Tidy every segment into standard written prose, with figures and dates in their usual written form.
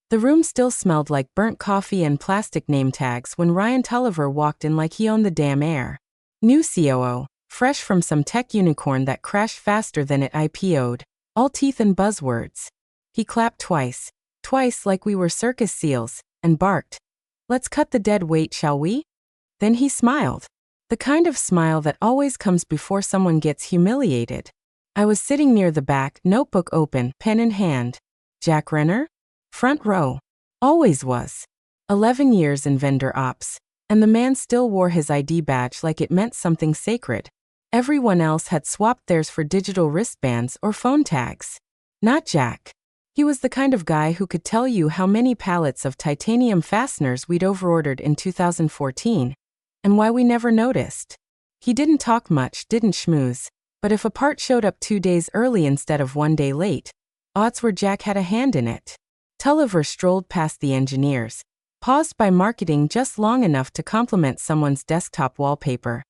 The room still smelled like burnt coffee and plastic name tags when Ryan Tulliver walked in like he owned the damn air. New COO, fresh from some tech unicorn that crashed faster than it IPO'd, all teeth and buzzwords. He clapped twice like we were circus seals, and barked, "Let's cut the dead weight, shall we?" Then he smiled. The kind of smile that always comes before someone gets humiliated. I was sitting near the back, notebook open, pen in hand. Jack Renner? Front row. Always was. 11 years in vendor ops, and the man still wore his ID badge like it meant something sacred. Everyone else had swapped theirs for digital wristbands or phone tags. Not Jack. He was the kind of guy who could tell you how many pallets of titanium fasteners we'd overordered in 2014, and why we never noticed. He didn't talk much, didn't schmooze, but if a part showed up 2 days early instead of 1 day late, odds were Jack had a hand in it. Tulliver strolled past the engineers, paused by marketing just long enough to compliment someone's desktop wallpaper,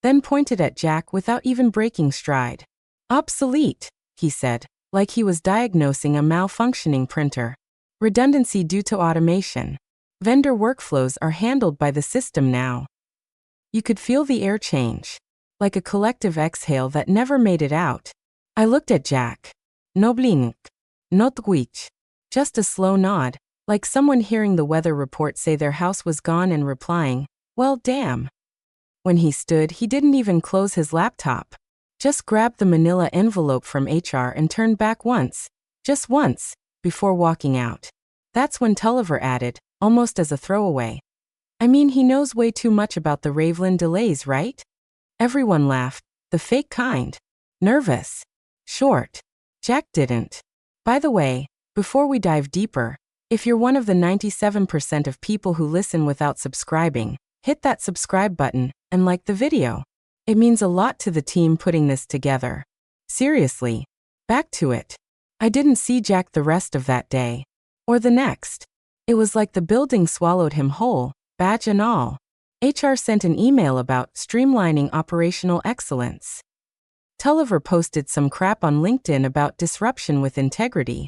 then pointed at Jack without even breaking stride. "Obsolete," he said, like he was diagnosing a malfunctioning printer. "Redundancy due to automation. Vendor workflows are handled by the system now." You could feel the air change, like a collective exhale that never made it out. I looked at Jack. No blink. No twitch. Just a slow nod, like someone hearing the weather report say their house was gone and replying, "Well, damn." When he stood, he didn't even close his laptop. Just grabbed the manila envelope from HR and turned back once, just once, before walking out. That's when Tulliver added, almost as a throwaway, "I mean, he knows way too much about the Ravelin delays, right?" Everyone laughed, the fake kind. Nervous. Short. Jack didn't. By the way, before we dive deeper, if you're one of the 97% of people who listen without subscribing, hit that subscribe button and like the video. It means a lot to the team putting this together. Seriously. Back to it. I didn't see Jack the rest of that day. Or the next. It was like the building swallowed him whole, badge and all. HR sent an email about streamlining operational excellence. Tulliver posted some crap on LinkedIn about disruption with integrity.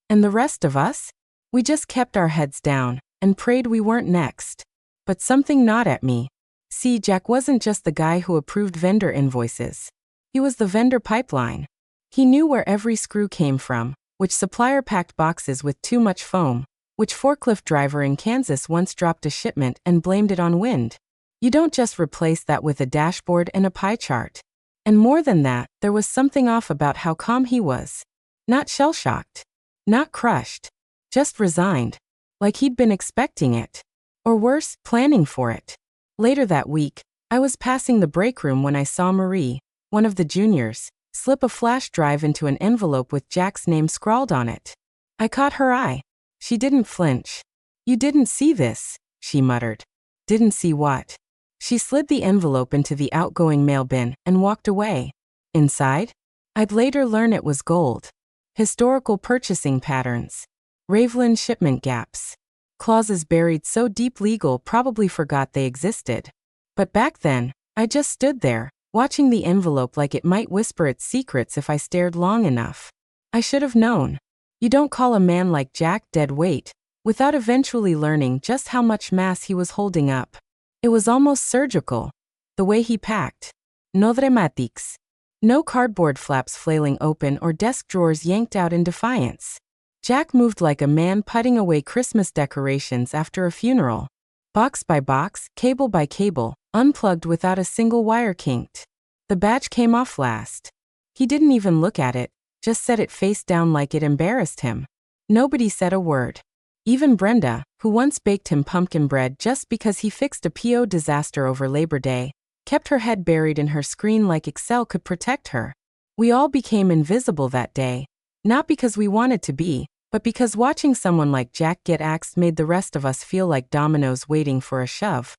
And the rest of us? We just kept our heads down and prayed we weren't next. But something gnawed at me. See, Jack wasn't just the guy who approved vendor invoices. He was the vendor pipeline. He knew where every screw came from, which supplier packed boxes with too much foam, which forklift driver in Kansas once dropped a shipment and blamed it on wind. You don't just replace that with a dashboard and a pie chart. And more than that, there was something off about how calm he was. Not shell-shocked. Not crushed. Just resigned. Like he'd been expecting it. Or worse, planning for it. Later that week, I was passing the break room when I saw Marie, one of the juniors, slip a flash drive into an envelope with Jack's name scrawled on it. I caught her eye. She didn't flinch. "You didn't see this," she muttered. "Didn't see what?" She slid the envelope into the outgoing mail bin and walked away. Inside? I'd later learn it was gold. Historical purchasing patterns. Ravelin shipment gaps. Clauses buried so deep legal probably forgot they existed. But back then, I just stood there, watching the envelope like it might whisper its secrets if I stared long enough. I should have known. You don't call a man like Jack dead weight, without eventually learning just how much mass he was holding up. It was almost surgical. The way he packed. No dramatics. No cardboard flaps flailing open or desk drawers yanked out in defiance. Jack moved like a man putting away Christmas decorations after a funeral. Box by box, cable by cable, unplugged without a single wire kinked. The badge came off last. He didn't even look at it, just set it face down like it embarrassed him. Nobody said a word. Even Brenda, who once baked him pumpkin bread just because he fixed a PO disaster over Labor Day, kept her head buried in her screen like Excel could protect her. We all became invisible that day. Not because we wanted to be, but because watching someone like Jack get axed made the rest of us feel like dominoes waiting for a shove.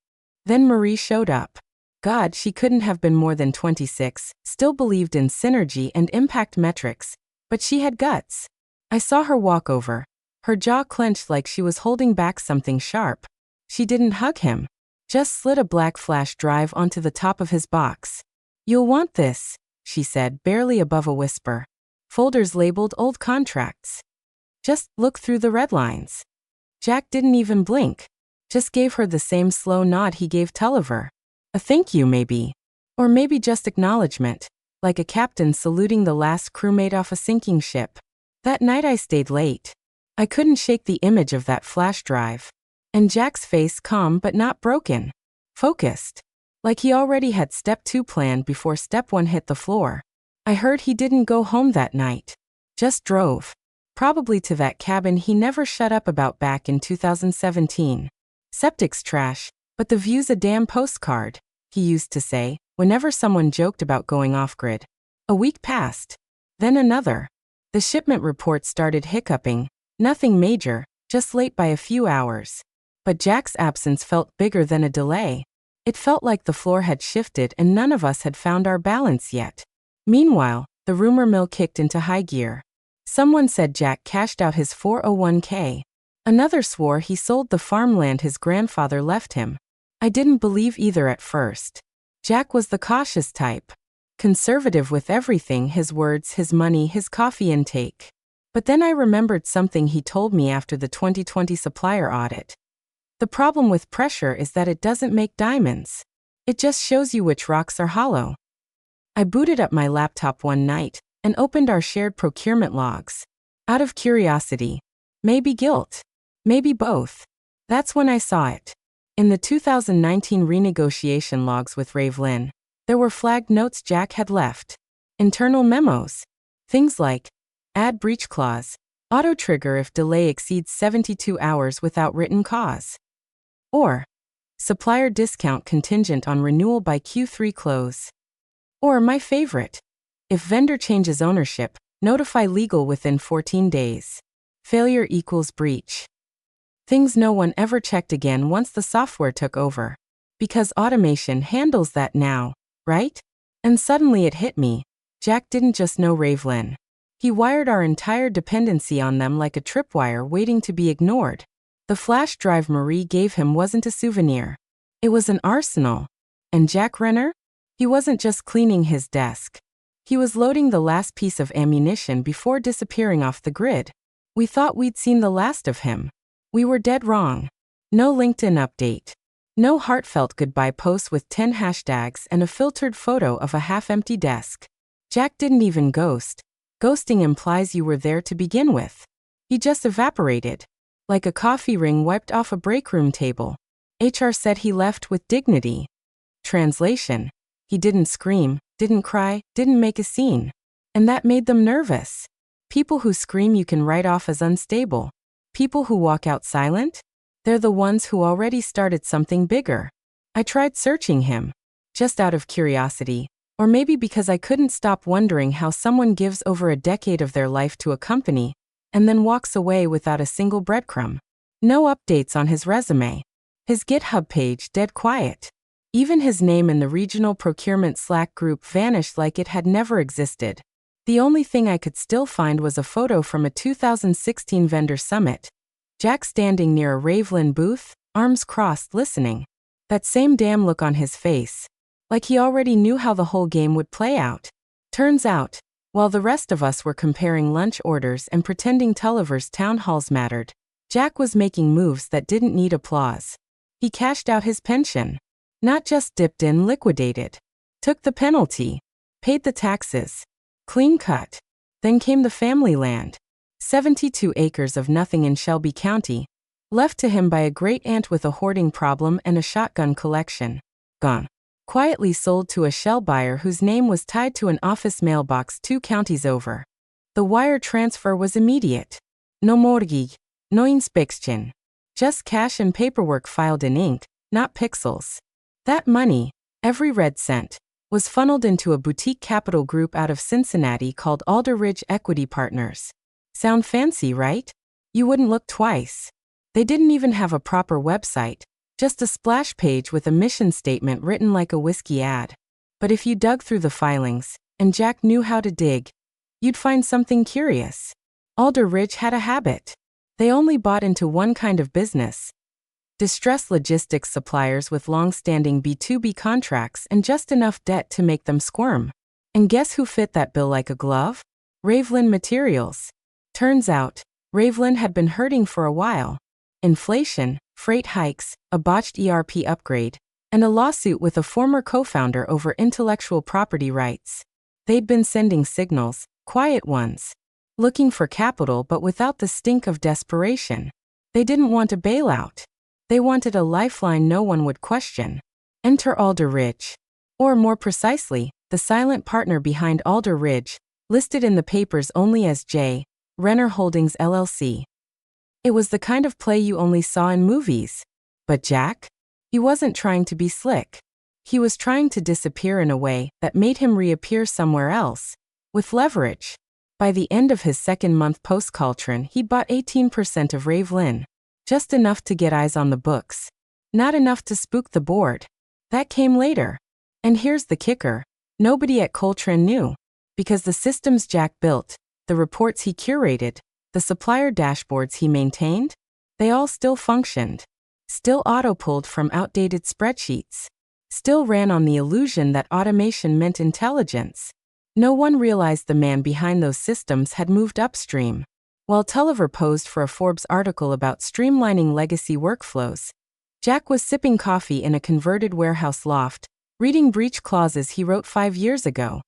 Then Marie showed up. God, she couldn't have been more than 26, still believed in synergy and impact metrics, but she had guts. I saw her walk over. Her jaw clenched like she was holding back something sharp. She didn't hug him. Just slid a black flash drive onto the top of his box. "You'll want this," she said, barely above a whisper. "Folders labeled old contracts. Just look through the red lines." Jack didn't even blink. Just gave her the same slow nod he gave Tulliver. A thank you, maybe. Or maybe just acknowledgement, like a captain saluting the last crewmate off a sinking ship. That night I stayed late. I couldn't shake the image of that flash drive. And Jack's face calm but not broken. Focused. Like he already had step 2 planned before step 1 hit the floor. I heard he didn't go home that night. Just drove. Probably to that cabin he never shut up about back in 2017. Septic's trash, but the view's a damn postcard, he used to say, whenever someone joked about going off-grid. A week passed. Then another. The shipment report started hiccuping. Nothing major, just late by a few hours. But Jack's absence felt bigger than a delay. It felt like the floor had shifted and none of us had found our balance yet. Meanwhile, the rumor mill kicked into high gear. Someone said Jack cashed out his 401k. Another swore he sold the farmland his grandfather left him. I didn't believe either at first. Jack was the cautious type. Conservative with everything, his words, his money, his coffee intake. But then I remembered something he told me after the 2020 supplier audit. The problem with pressure is that it doesn't make diamonds. It just shows you which rocks are hollow. I booted up my laptop one night and opened our shared procurement logs. Out of curiosity. Maybe guilt. Maybe both. That's when I saw it. In the 2019 renegotiation logs with Ravelin, there were flagged notes Jack had left. Internal memos. Things like, add breach clause, auto-trigger if delay exceeds 72 hours without written cause. Or, supplier discount contingent on renewal by Q3 close. Or my favorite, if vendor changes ownership, notify legal within 14 days. Failure equals breach. Things no one ever checked again once the software took over. Because automation handles that now, right? And suddenly it hit me. Jack didn't just know Ravelin. He wired our entire dependency on them like a tripwire waiting to be ignored. The flash drive Marie gave him wasn't a souvenir. It was an arsenal. And Jack Renner? He wasn't just cleaning his desk. He was loading the last piece of ammunition before disappearing off the grid. We thought we'd seen the last of him. We were dead wrong. No LinkedIn update. No heartfelt goodbye post with 10 hashtags and a filtered photo of a half-empty desk. Jack didn't even ghost. Ghosting implies you were there to begin with. He just evaporated. Like a coffee ring wiped off a break room table. HR said he left with dignity. Translation. He didn't scream, didn't cry, didn't make a scene. And that made them nervous. People who scream you can write off as unstable. People who walk out silent? They're the ones who already started something bigger. I tried searching him. Just out of curiosity. Or maybe because I couldn't stop wondering how someone gives over a decade of their life to a company and then walks away without a single breadcrumb. No updates on his resume. His GitHub page dead quiet. Even his name in the regional procurement Slack group vanished like it had never existed. The only thing I could still find was a photo from a 2016 vendor summit. Jack standing near a Ravelin booth, arms crossed listening. That same damn look on his face. Like he already knew how the whole game would play out. Turns out, while the rest of us were comparing lunch orders and pretending Tulliver's town halls mattered, Jack was making moves that didn't need applause. He cashed out his pension. Not just dipped in, liquidated. Took the penalty. Paid the taxes. Clean cut. Then came the family land. 72 acres of nothing in Shelby County. Left to him by a great-aunt with a hoarding problem and a shotgun collection. Gone. Quietly sold to a shell buyer whose name was tied to an office mailbox 2 counties over. The wire transfer was immediate. No mortgage, no inspection. Just cash and paperwork filed in ink, not pixels. That money, every red cent, was funneled into a boutique capital group out of Cincinnati called Alder Ridge Equity Partners. Sound fancy, right? You wouldn't look twice. They didn't even have a proper website. Just a splash page with a mission statement written like a whiskey ad. But if you dug through the filings, and Jack knew how to dig, you'd find something curious. Alder Ridge had a habit. They only bought into one kind of business. Distressed logistics suppliers with long-standing B2B contracts and just enough debt to make them squirm. And guess who fit that bill like a glove? Ravelin Materials. Turns out, Ravelin had been hurting for a while. inflation, freight hikes, a botched ERP upgrade, and a lawsuit with a former co-founder over intellectual property rights. They'd been sending signals, quiet ones, looking for capital but without the stink of desperation. They didn't want a bailout. They wanted a lifeline no one would question. Enter Alder Ridge. Or more precisely, the silent partner behind Alder Ridge, listed in the papers only as J. Renner Holdings LLC. It was the kind of play you only saw in movies. But Jack? He wasn't trying to be slick. He was trying to disappear in a way that made him reappear somewhere else, with leverage. By the end of his second month post-Coltrane, he bought 18% of Ravelin. Just enough to get eyes on the books. Not enough to spook the board. That came later. And here's the kicker. Nobody at Coltrane knew. Because the systems Jack built, the reports he curated, the supplier dashboards he maintained, they all still functioned. Still auto-pulled from outdated spreadsheets. Still ran on the illusion that automation meant intelligence. No one realized the man behind those systems had moved upstream. While Tulliver posed for a Forbes article about streamlining legacy workflows, Jack was sipping coffee in a converted warehouse loft, reading breach clauses he wrote 5 years ago.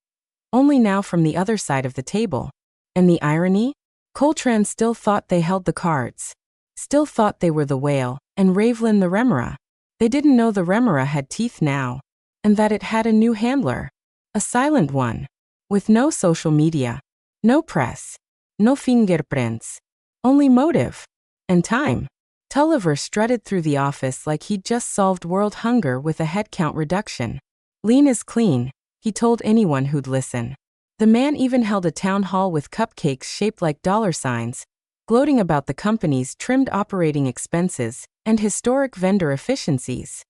Only now from the other side of the table. And the irony? Coltrane still thought they held the cards. Still thought they were the whale, and Ravelin the remora. They didn't know the remora had teeth now. And that it had a new handler. A silent one. With no social media. No press. No fingerprints. Only motive. And time. Tulliver strutted through the office like he'd just solved world hunger with a headcount reduction. Lean is clean, he told anyone who'd listen. The man even held a town hall with cupcakes shaped like dollar signs, gloating about the company's trimmed operating expenses and historic vendor efficiencies.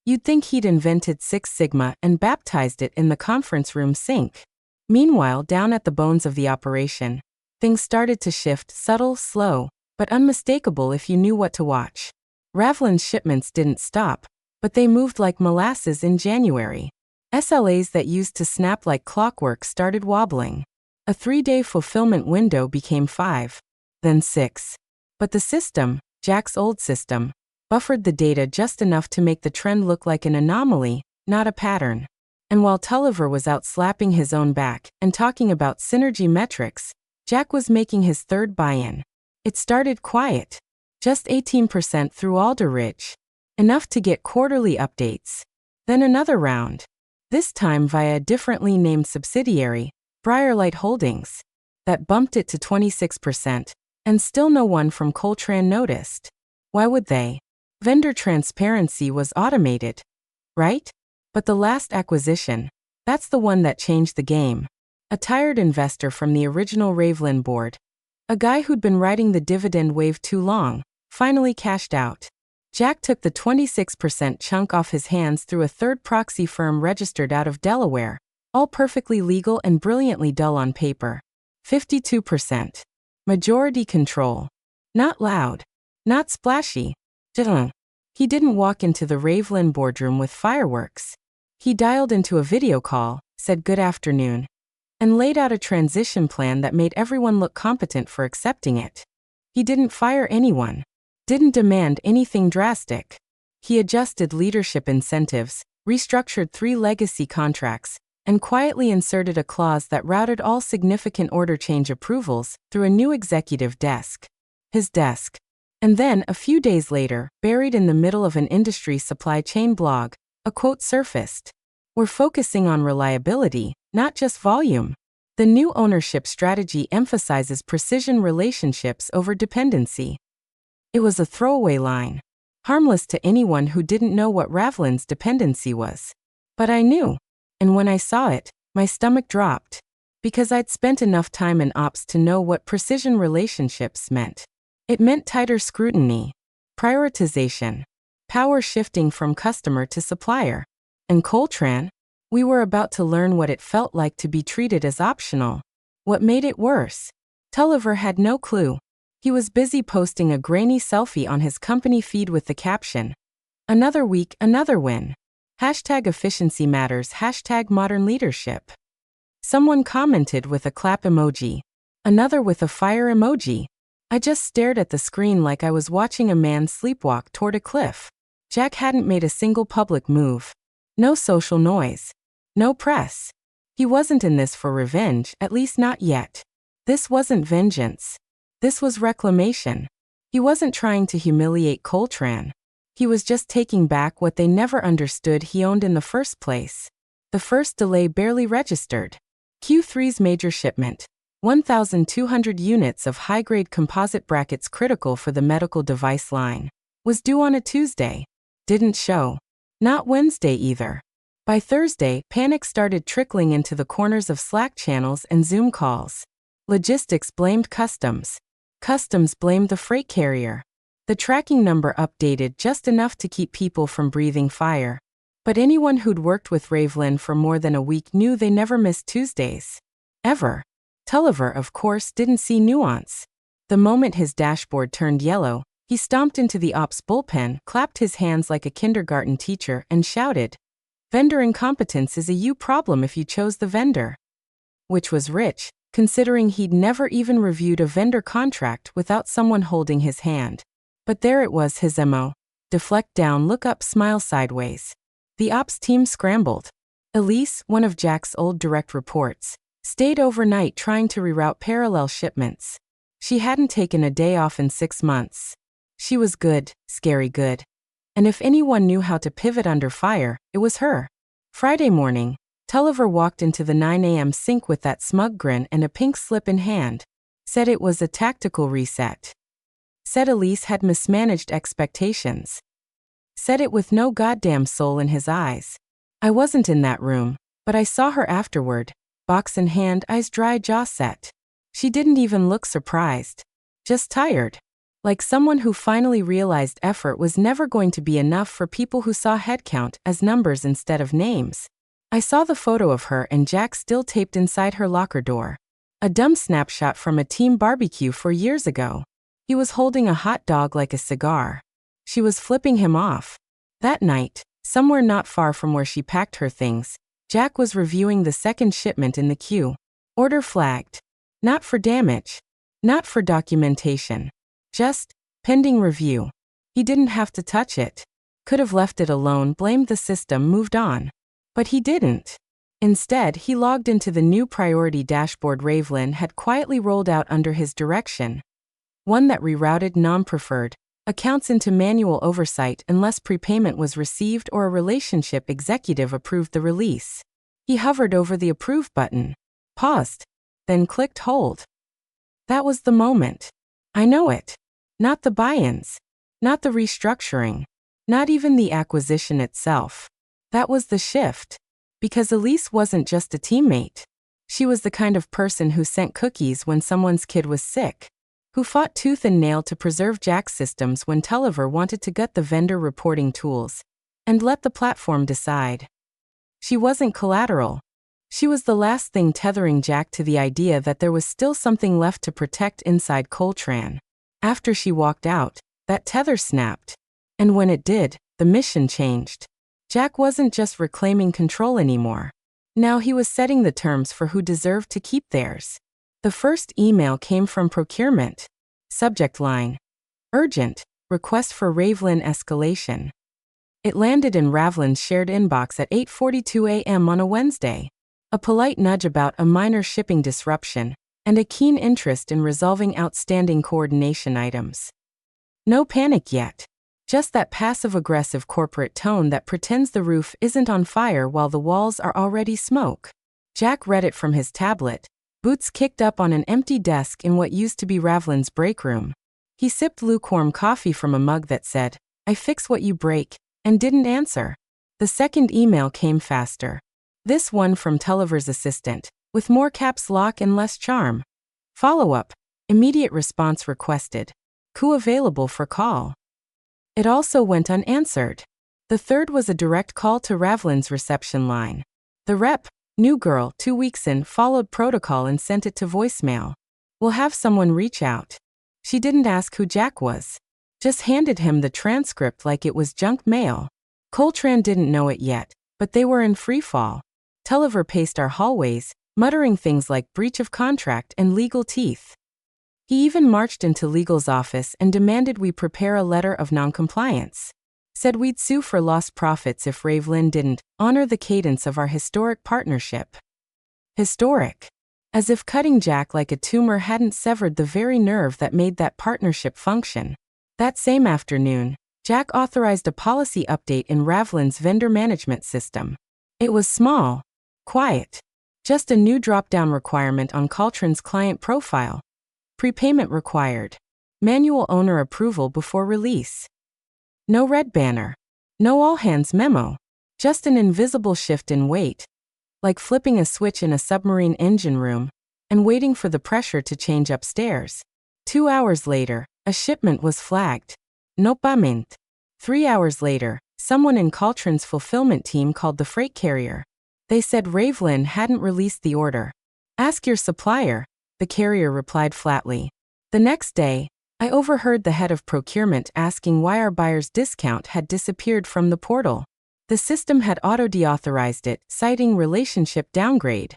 You'd think he'd invented Six Sigma and baptized it in the conference room sink. Meanwhile, down at the bones of the operation, things started to shift, subtle, slow, but unmistakable if you knew what to watch. Ravelin's shipments didn't stop, but they moved like molasses in January. SLAs that used to snap like clockwork started wobbling. A 3-day fulfillment window became 5, then 6. But the system, Jack's old system, buffered the data just enough to make the trend look like an anomaly, not a pattern. And while Tulliver was out slapping his own back and talking about synergy metrics, Jack was making his third buy-in. It started quiet. Just 18% through Alder Ridge. Enough to get quarterly updates. Then another round. This time via a differently named subsidiary, Briarlight Holdings, that bumped it to 26%, and still no one from Coltrane noticed. Why would they? Vendor transparency was automated. Right? But the last acquisition, that's the one that changed the game. A tired investor from the original Ravelin board, a guy who'd been riding the dividend wave too long, finally cashed out. Jack took the 26% chunk off his hands through a third proxy firm registered out of Delaware, all perfectly legal and brilliantly dull on paper. 52%. Majority control. Not loud. Not splashy. He didn't walk into the Ravelin boardroom with fireworks. He dialed into a video call, said good afternoon, and laid out a transition plan that made everyone look competent for accepting it. He didn't fire anyone. Didn't demand anything drastic. He adjusted leadership incentives, restructured 3 legacy contracts, and quietly inserted a clause that routed all significant order change approvals through a new executive desk. His desk. And then, a few days later, buried in the middle of an industry supply chain blog, a quote surfaced. We're focusing on reliability, not just volume. The new ownership strategy emphasizes precision relationships over dependency. It was a throwaway line, harmless to anyone who didn't know what Ravelin's dependency was. But I knew. And when I saw it, my stomach dropped. Because I'd spent enough time in ops to know what precision relationships meant. It meant tighter scrutiny, prioritization, power shifting from customer to supplier. And Coltrane, we were about to learn what it felt like to be treated as optional. What made it worse? Tulliver had no clue. He was busy posting a grainy selfie on his company feed with the caption, "Another week, another win. Hashtag efficiency matters, hashtag modern leadership." Someone commented with a clap emoji. Another with a fire emoji. I just stared at the screen like I was watching a man sleepwalk toward a cliff. Jack hadn't made a single public move. No social noise. No press. He wasn't in this for revenge, at least not yet. This wasn't vengeance. This was reclamation. He wasn't trying to humiliate Coltrane. He was just taking back what they never understood he owned in the first place. The first delay barely registered. Q3's major shipment, 1,200 units of high-grade composite brackets critical for the medical device line, was due on a Tuesday. Didn't show. Not Wednesday either. By Thursday, panic started trickling into the corners of Slack channels and Zoom calls. Logistics blamed customs. Customs blamed the freight carrier. The tracking number updated just enough to keep people from breathing fire. But anyone who'd worked with Ravelin for more than a week knew they never missed Tuesdays. Ever. Tulliver, of course, didn't see nuance. The moment his dashboard turned yellow, he stomped into the ops bullpen, clapped his hands like a kindergarten teacher, and shouted, "Vendor incompetence is a you problem if you chose the vendor." Which was rich, considering he'd never even reviewed a vendor contract without someone holding his hand. But there it was, his MO. Deflect down, look up, smile sideways. The ops team scrambled. Elise, one of Jack's old direct reports, stayed overnight trying to reroute parallel shipments. She hadn't taken a day off in 6 months. She was good, scary good. And if anyone knew how to pivot under fire, it was her. Friday morning, Tulliver walked into the 9 a.m. sink with that smug grin and a pink slip in hand. Said it was a tactical reset. Said Elise had mismanaged expectations. Said it with no goddamn soul in his eyes. I wasn't in that room, but I saw her afterward, box in hand, eyes dry, jaw set. She didn't even look surprised. Just tired. Like someone who finally realized effort was never going to be enough for people who saw headcount as numbers instead of names. I saw the photo of her and Jack still taped inside her locker door. A dumb snapshot from a team barbecue 4 years ago. He was holding a hot dog like a cigar. She was flipping him off. That night, somewhere not far from where she packed her things, Jack was reviewing the second shipment in the queue. Order flagged. Not for damage. Not for documentation. Just, pending review. He didn't have to touch it. Could have left it alone, blamed the system, moved on. But he didn't. Instead, he logged into the new priority dashboard Ravelin had quietly rolled out under his direction. One that rerouted non-preferred accounts into manual oversight unless prepayment was received or a relationship executive approved the release. He hovered over the approve button, paused, then clicked hold. That was the moment. I know it. Not the buy-ins. Not the restructuring. Not even the acquisition itself. That was the shift. Because Elise wasn't just a teammate. She was the kind of person who sent cookies when someone's kid was sick. Who fought tooth and nail to preserve Jack's systems when Tulliver wanted to gut the vendor reporting tools. And let the platform decide. She wasn't collateral. She was the last thing tethering Jack to the idea that there was still something left to protect inside Coltrane. After she walked out, that tether snapped. And when it did, the mission changed. Jack wasn't just reclaiming control anymore. Now he was setting the terms for who deserved to keep theirs. The first email came from procurement. Subject line: Urgent, request for Ravelin escalation. It landed in Ravelin's shared inbox at 8:42 a.m. on a Wednesday. A polite nudge about a minor shipping disruption, and a keen interest in resolving outstanding coordination items. No panic yet. Just that passive-aggressive corporate tone that pretends the roof isn't on fire while the walls are already smoke. Jack read it from his tablet, boots kicked up on an empty desk in what used to be Ravelin's break room. He sipped lukewarm coffee from a mug that said, "I fix what you break," and didn't answer. The second email came faster. This one from Tulliver's assistant, with more caps lock and less charm. Follow-up. Immediate response requested. Coup available for call. It also went unanswered. The third was a direct call to Ravelin's reception line. The rep, new girl, 2 weeks in, followed protocol and sent it to voicemail. "We'll have someone reach out." She didn't ask who Jack was. Just handed him the transcript like it was junk mail. Coltrane didn't know it yet, but they were in freefall. Tulliver paced our hallways, muttering things like breach of contract and legal teeth. He even marched into legal's office and demanded we prepare a letter of noncompliance. Said we'd sue for lost profits if Ravelin didn't honor the cadence of our historic partnership. Historic. As if cutting Jack like a tumor hadn't severed the very nerve that made that partnership function. That same afternoon, Jack authorized a policy update in Ravelin's vendor management system. It was small, quiet. Just a new drop-down requirement on Caltron's client profile. Prepayment required. Manual owner approval before release. No red banner. No all-hands memo. Just an invisible shift in weight. Like flipping a switch in a submarine engine room and waiting for the pressure to change upstairs. 2 hours later, a shipment was flagged. No payment. 3 hours later, someone in Caltron's fulfillment team called the freight carrier. They said Ravelin hadn't released the order. Ask your supplier, the carrier replied flatly. The next day, I overheard the head of procurement asking why our buyer's discount had disappeared from the portal. The system had auto-deauthorized it, citing relationship downgrade.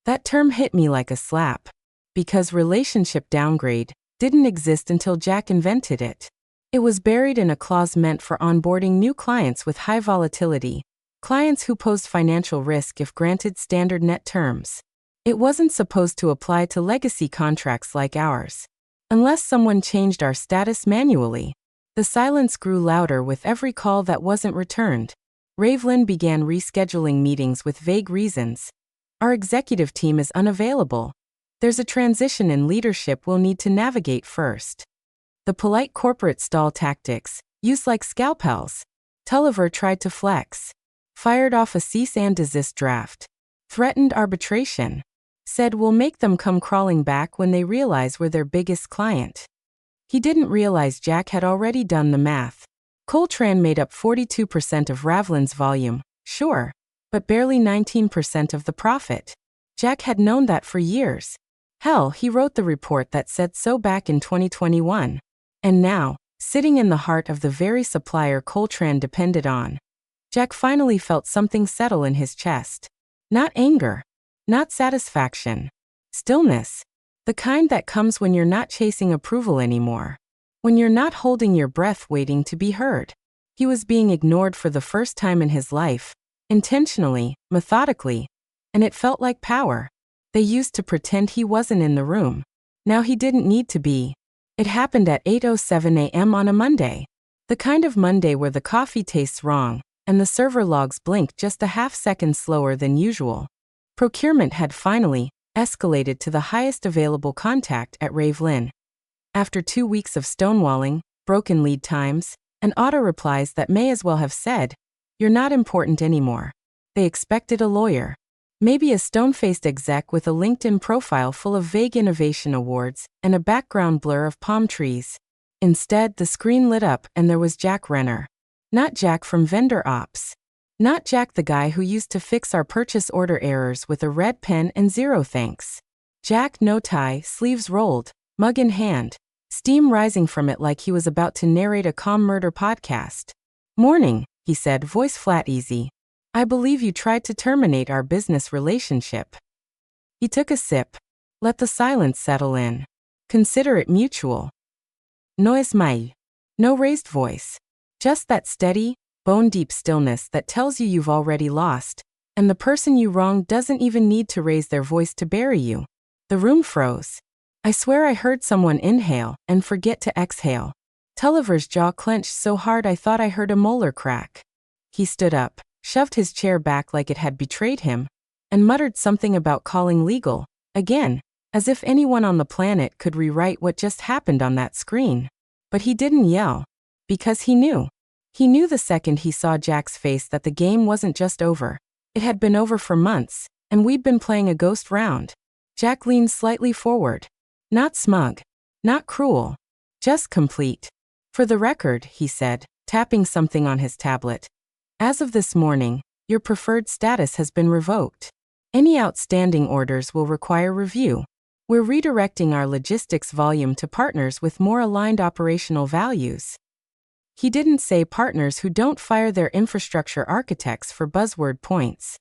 That term hit me like a slap. Because relationship downgrade didn't exist until Jack invented it. It was buried in a clause meant for onboarding new clients with high volatility, clients who posed financial risk if granted standard net terms. It wasn't supposed to apply to legacy contracts like ours. Unless someone changed our status manually. The silence grew louder with every call that wasn't returned. Ravelin began rescheduling meetings with vague reasons. Our executive team is unavailable. There's a transition in leadership we'll need to navigate first. The polite corporate stall tactics, used like scalpels. Tulliver tried to flex. Fired off a cease and desist draft. Threatened arbitration. Said we'll make them come crawling back when they realize we're their biggest client. He didn't realize Jack had already done the math. Caltron made up 42% of Ravelin's volume, sure, but barely 19% of the profit. Jack had known that for years. Hell, he wrote the report that said so back in 2021. And now, sitting in the heart of the very supplier Caltron depended on, Jack finally felt something settle in his chest. Not anger. Not satisfaction. Stillness. The kind that comes when you're not chasing approval anymore. When you're not holding your breath waiting to be heard. He was being ignored for the first time in his life. Intentionally, methodically. And it felt like power. They used to pretend he wasn't in the room. Now he didn't need to be. It happened at 8:07 a.m. on a Monday. The kind of Monday where the coffee tastes wrong, and the server logs blink just a half-second slower than usual. Procurement had finally escalated to the highest available contact at Ravelin. After 2 weeks of stonewalling, broken lead times, and auto-replies that may as well have said, "You're not important anymore," they expected a lawyer. Maybe a stone-faced exec with a LinkedIn profile full of vague innovation awards and a background blur of palm trees. Instead, the screen lit up and there was Jack Renner. Not Jack from Vendor Ops. Not Jack the guy who used to fix our purchase order errors with a red pen and zero thanks. Jack, no tie, sleeves rolled, mug in hand, steam rising from it like he was about to narrate a calm murder podcast. "Morning," he said, voice flat easy. "I believe you tried to terminate our business relationship." He took a sip. Let the silence settle in. Consider it mutual. No es mai. No raised voice. Just that steady, bone-deep stillness that tells you you've already lost, and the person you wronged doesn't even need to raise their voice to bury you. The room froze. I swear I heard someone inhale and forget to exhale. Tulliver's jaw clenched so hard I thought I heard a molar crack. He stood up, shoved his chair back like it had betrayed him, and muttered something about calling legal, again, as if anyone on the planet could rewrite what just happened on that screen. But he didn't yell. Because he knew. He knew the second he saw Jack's face that the game wasn't just over. It had been over for months, and we'd been playing a ghost round. Jack leaned slightly forward. Not smug. Not cruel. Just complete. "For the record," he said, tapping something on his tablet. "As of this morning, your preferred status has been revoked. Any outstanding orders will require review. We're redirecting our logistics volume to partners with more aligned operational values." He didn't say partners who don't fire their infrastructure architects for buzzword points.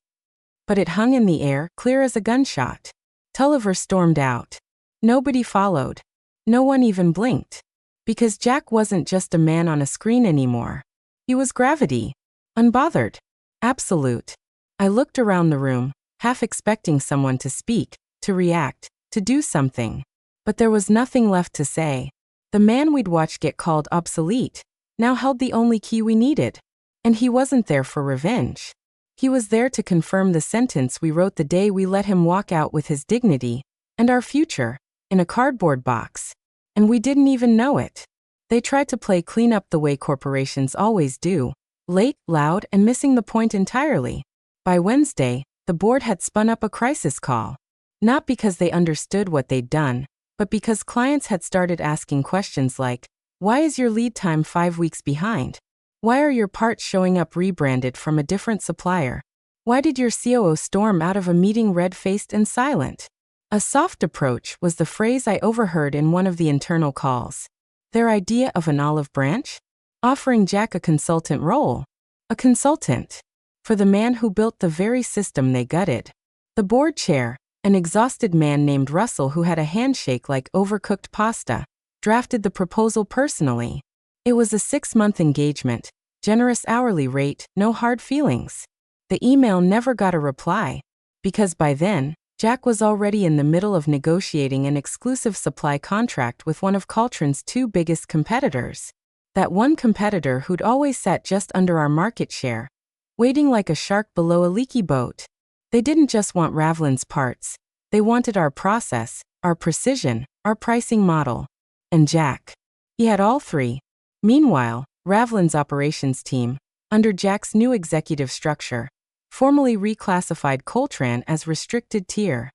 But it hung in the air, clear as a gunshot. Tulliver stormed out. Nobody followed. No one even blinked. Because Jack wasn't just a man on a screen anymore. He was gravity. Unbothered. Absolute. I looked around the room, half expecting someone to speak, to react, to do something. But there was nothing left to say. The man we'd watched get called obsolete now held the only key we needed. And he wasn't there for revenge. He was there to confirm the sentence we wrote the day we let him walk out with his dignity and our future in a cardboard box. And we didn't even know it. They tried to play cleanup the way corporations always do, late, loud, and missing the point entirely. By Wednesday, the board had spun up a crisis call. Not because they understood what they'd done, but because clients had started asking questions like, why is your lead time 5 weeks behind? Why are your parts showing up rebranded from a different supplier? Why did your COO storm out of a meeting red-faced and silent? A soft approach was the phrase I overheard in one of the internal calls. Their idea of an olive branch? Offering Jack a consultant role. A consultant. For the man who built the very system they gutted. The board chair, an exhausted man named Russell who had a handshake like overcooked pasta, drafted the proposal personally. It was a 6-month engagement, generous hourly rate, no hard feelings. The email never got a reply. Because by then, Jack was already in the middle of negotiating an exclusive supply contract with one of Caltron's 2 biggest competitors. That one competitor who'd always sat just under our market share, waiting like a shark below a leaky boat. They didn't just want Ravlin's parts. They wanted our process, our precision, our pricing model. And Jack. He had all 3. Meanwhile, Ravlin's operations team, under Jack's new executive structure, formally reclassified Coltran as restricted tier.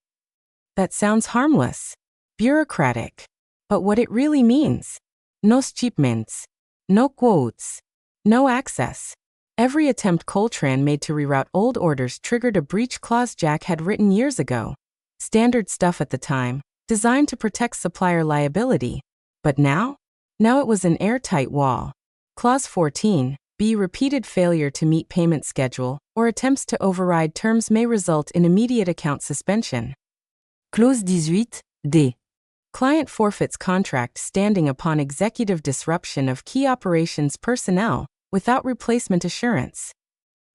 That sounds harmless, bureaucratic. But what it really means? No shipments, no quotes, no access. Every attempt Coltran made to reroute old orders triggered a breach clause Jack had written years ago. Standard stuff at the time, designed to protect supplier liability. But now? Now it was an airtight wall. Clause 14. B. Repeated failure to meet payment schedule or attempts to override terms may result in immediate account suspension. Clause 18. D. Client forfeits contract standing upon executive disruption of key operations personnel without replacement assurance.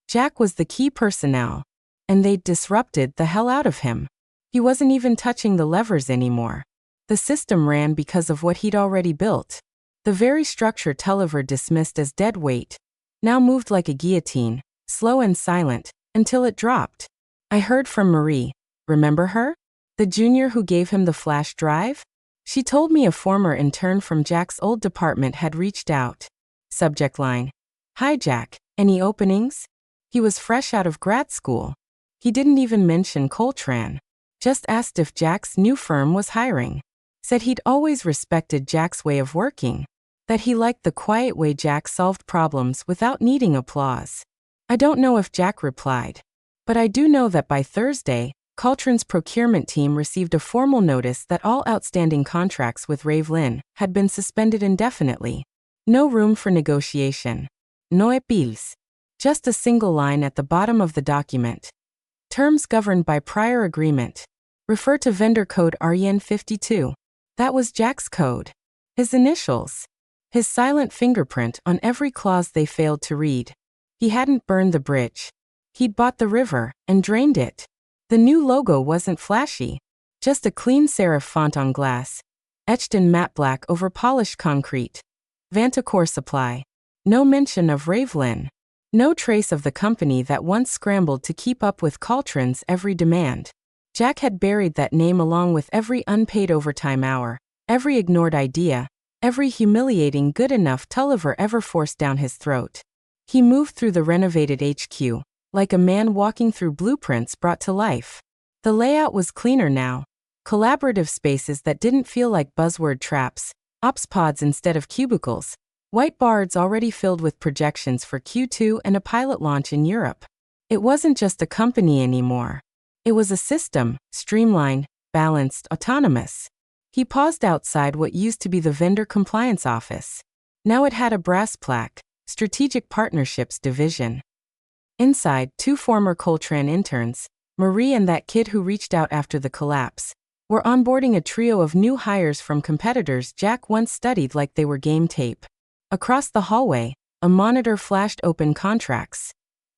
Jack was the key personnel, and they'd disrupted the hell out of him. He wasn't even touching the levers anymore. The system ran because of what he'd already built. The very structure Tulliver dismissed as dead weight now moved like a guillotine, slow and silent, until it dropped. I heard from Marie. Remember her? The junior who gave him the flash drive? She told me a former intern from Jack's old department had reached out. Subject line. Hi Jack, any openings? He was fresh out of grad school. He didn't even mention Coltran. Just asked if Jack's new firm was hiring. Said he'd always respected Jack's way of working. That he liked the quiet way Jack solved problems without needing applause. I don't know if Jack replied. But I do know that by Thursday, Caltron's procurement team received a formal notice that all outstanding contracts with Ravlin had been suspended indefinitely. No room for negotiation. No appeals. Just a single line at the bottom of the document. Terms governed by prior agreement. Refer to vendor code REN52. That was Jack's code. His initials. His silent fingerprint on every clause they failed to read. He hadn't burned the bridge. He'd bought the river and drained it. The new logo wasn't flashy. Just a clean serif font on glass, etched in matte black over polished concrete. Vantacor Supply. No mention of Ravlin. No trace of the company that once scrambled to keep up with Caltron's every demand. Jack had buried that name along with every unpaid overtime hour, every ignored idea, every humiliating good enough Tulliver ever forced down his throat. He moved through the renovated HQ, like a man walking through blueprints brought to life. The layout was cleaner now. Collaborative spaces that didn't feel like buzzword traps, ops pods instead of cubicles, whiteboards already filled with projections for Q2 and a pilot launch in Europe. It wasn't just a company anymore. It was a system, streamlined, balanced, autonomous. He paused outside what used to be the vendor compliance office. Now it had a brass plaque, Strategic Partnerships Division. Inside, 2 former Coltran interns, Marie and that kid who reached out after the collapse, We're onboarding a trio of new hires from competitors Jack once studied like they were game tape. Across the hallway, a monitor flashed open contracts.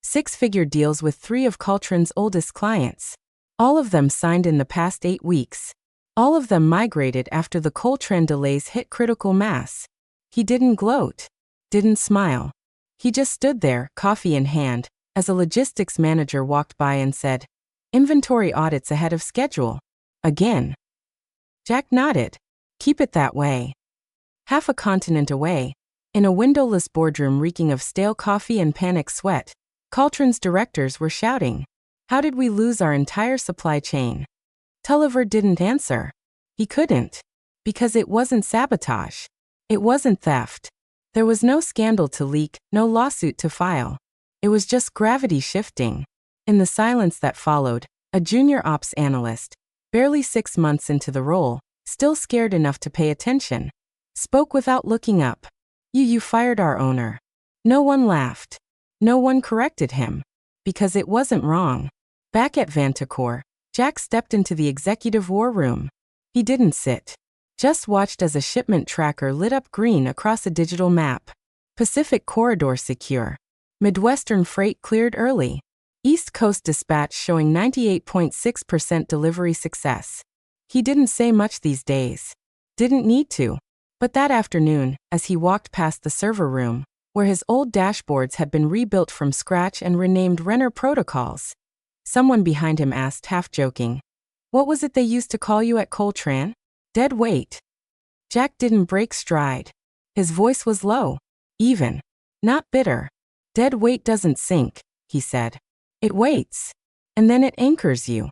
6-figure deals with 3 of Coltrane's oldest clients. All of them signed in the past 8 weeks. All of them migrated after the Coltrane delays hit critical mass. He didn't gloat. Didn't smile. He just stood there, coffee in hand, as a logistics manager walked by and said, "Inventory audits ahead of schedule. Again." Jack nodded. "Keep it that way." Half a continent away, in a windowless boardroom reeking of stale coffee and panic sweat, Coltrane's directors were shouting, "How did we lose our entire supply chain?" Tulliver didn't answer. He couldn't. Because it wasn't sabotage. It wasn't theft. There was no scandal to leak, no lawsuit to file. It was just gravity shifting. In the silence that followed, a junior ops analyst, barely 6 months into the role, still scared enough to pay attention, spoke without looking up. You fired our owner." No one laughed. No one corrected him. Because it wasn't wrong. Back at Vanticor, Jack stepped into the executive war room. He didn't sit. Just watched as a shipment tracker lit up green across a digital map. Pacific Corridor secure. Midwestern freight cleared early. East Coast dispatch showing 98.6% delivery success. He didn't say much these days. Didn't need to. But that afternoon, as he walked past the server room, where his old dashboards had been rebuilt from scratch and renamed Renner protocols, someone behind him asked, half-joking, "What was it they used to call you at Coltrane?" "Dead weight." Jack didn't break stride. His voice was low. Even. Not bitter. "Dead weight doesn't sink," he said. "It waits. And then it anchors you."